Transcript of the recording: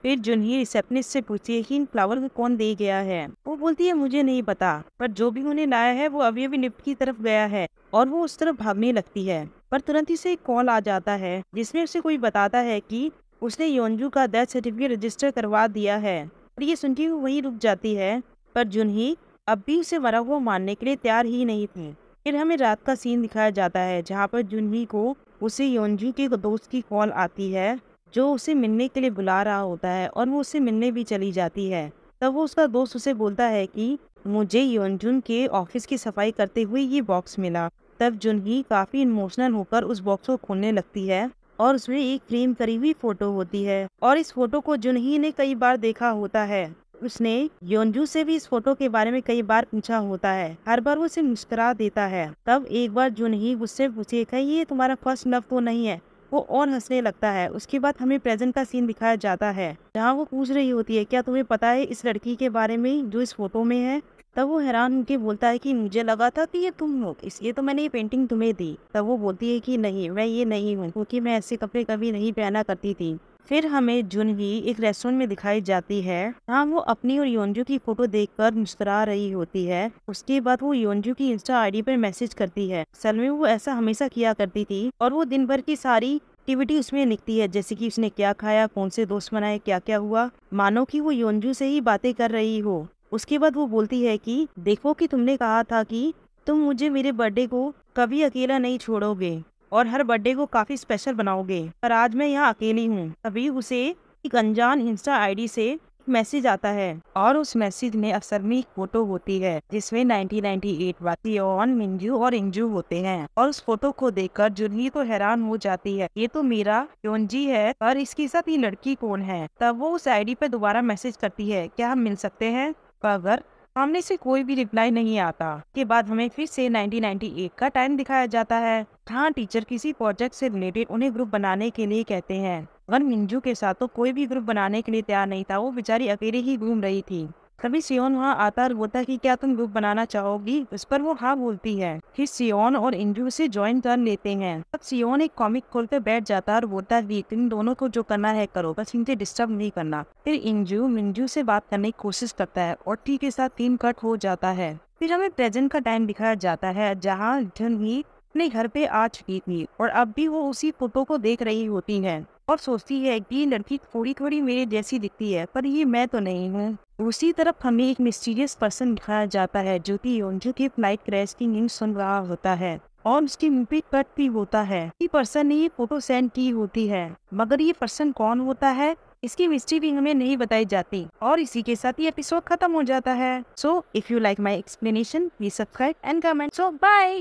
फिर जुनही रिसेप्शनिस्ट से पूछती है कि इन फ्लावर को कौन दे गया है। वो बोलती है मुझे नहीं पता, पर जो भी उन्हें लाया है वो अभी अभी लिफ्ट की तरफ गया है और वो उस तरफ भागने लगती है। पर तुरंत ही से एक कॉल आ जाता है जिसमें उसे कोई बताता है कि उसने योंजू का डेथ सर्टिफिकेट रजिस्टर करवा दिया है। और ये सुन के वो वहीं रुक जाती है, पर जुनही अब भी उसे मरा हुआ मानने के लिए तैयार ही नहीं थी। फिर हमें रात का सीन दिखाया जाता है जहाँ पर जुनही को उसे योंजू के दोस्त की कॉल आती है जो उसे मिलने के लिए बुला रहा होता है और वो उससे मिलने भी चली जाती है। तब वो उसका दोस्त उसे बोलता है कि मुझे योंजुन के ऑफिस की सफाई करते हुए ये बॉक्स मिला। तब जुनही काफी इमोशनल होकर उस बॉक्स को खोलने लगती है और उसमें एक फ्रेम करी हुई फोटो होती है और इस फोटो को जुनही ने कई बार देखा होता है। उसने योंजू से भी इस फोटो के बारे में कई बार पूछा होता है, हर बार वो उसे मुस्कुरा देता है। तब एक बार जुनही उससे पूछेगा ये तुम्हारा फर्स्ट लव तो नहीं है। वो और हंसने लगता है। उसके बाद हमें प्रेजेंट का सीन दिखाया जाता है जहाँ वो पूछ रही होती है क्या तुम्हें पता है इस लड़की के बारे में जो इस फोटो में है। तब वो हैरान होकर बोलता है कि मुझे लगा था कि ये तुम हो, इसलिए तो मैंने ये पेंटिंग तुम्हें दी। तब वो बोलती है कि नहीं, मैं ये नहीं हूँ, क्योंकि मैं ऐसे कपड़े कभी नहीं पहना करती थी। फिर हमें जुनही एक रेस्टोरेंट में दिखाई जाती है जहाँ वो अपनी और योंजू की फोटो देखकर मुस्कुरा रही होती है। उसके बाद वो योंजू की इंस्टा आईडी पर मैसेज करती है। असल में वो ऐसा हमेशा किया करती थी और वो दिन भर की सारी एक्टिविटी उसमें लिखती है, जैसे कि उसने क्या खाया, कौन से दोस्त बनाए, क्या क्या हुआ, मानो कि वो योंजू से ही बातें कर रही हो। उसके बाद वो बोलती है कि देखो कि तुमने कहा था कि तुम मुझे मेरे बर्थडे को कभी अकेला नहीं छोड़ोगे और हर बर्थडे को काफी स्पेशल बनाओगे, पर आज मैं यहाँ अकेली हूँ। तभी उसे एक अनजान इंस्टा आईडी से मैसेज आता है और उस मैसेज में अक्सर में एक फोटो होती है जिसमें 1998 सियोन, मिंजू और इंजू होते हैं। और उस फोटो को देखकर जुनही तो हैरान हो जाती है, ये तो मेरा योंजी है, पर इसके साथ ये लड़की कौन है। तब वो उस आईडी पे दोबारा मैसेज करती है क्या हम मिल सकते हैं। पर अगर सामने से कोई भी रिप्लाई नहीं आता के बाद हमें फिर से 1998 का टाइम दिखाया जाता है। हाँ, टीचर किसी प्रोजेक्ट से रिलेटेड उन्हें ग्रुप बनाने के लिए कहते हैं। अगर मिंजू के साथ तो कोई भी ग्रुप बनाने के लिए तैयार नहीं था, वो बेचारी अकेले ही घूम रही थी। तभी सियोन वहाँ आता और बोलता है कि क्या तुम ग्रुप बनाना चाहोगी। उस पर वो हाँ बोलती है। फिर सियोन और इंजू उसे ज्वाइन कर लेते हैं। तब सियोन एक कॉमिक खोल कर बैठ जाता है और बोलता है कि तुम दोनों को जो करना है करो, बस इनसे डिस्टर्ब नहीं करना। फिर इंजू मिंजू से बात करने की कोशिश करता है और टी के साथ 3 कट हो जाता है। फिर हमें प्रेजेंट का टाइम दिखाया जाता है जहाँ जुनही अपने घर पे आ चुकी थी और अब भी वो उसी फोटो को देख रही होती है और सोचती है कि ये लड़की थोड़ी थोड़ी मेरे जैसी दिखती है, पर ये मैं तो नहीं हूँ। उसी तरफ हमें एक मिस्टीरियस पर्सन दिखाया जाता है जो कि योंजू की फ्लाइट क्रैश की न्यूज़ सुन रहा होता है और उसके मुंह पे कट भी होता है। ये पर्सन ने ये फोटो सेंड की होती है, मगर ये पर्सन कौन होता है इसकी मिस्ट्री भी हमें नहीं बताई जाती। और इसी के साथ ये एपिसोड खत्म हो जाता है। So if you like my explanation please subscribe and comment. So bye.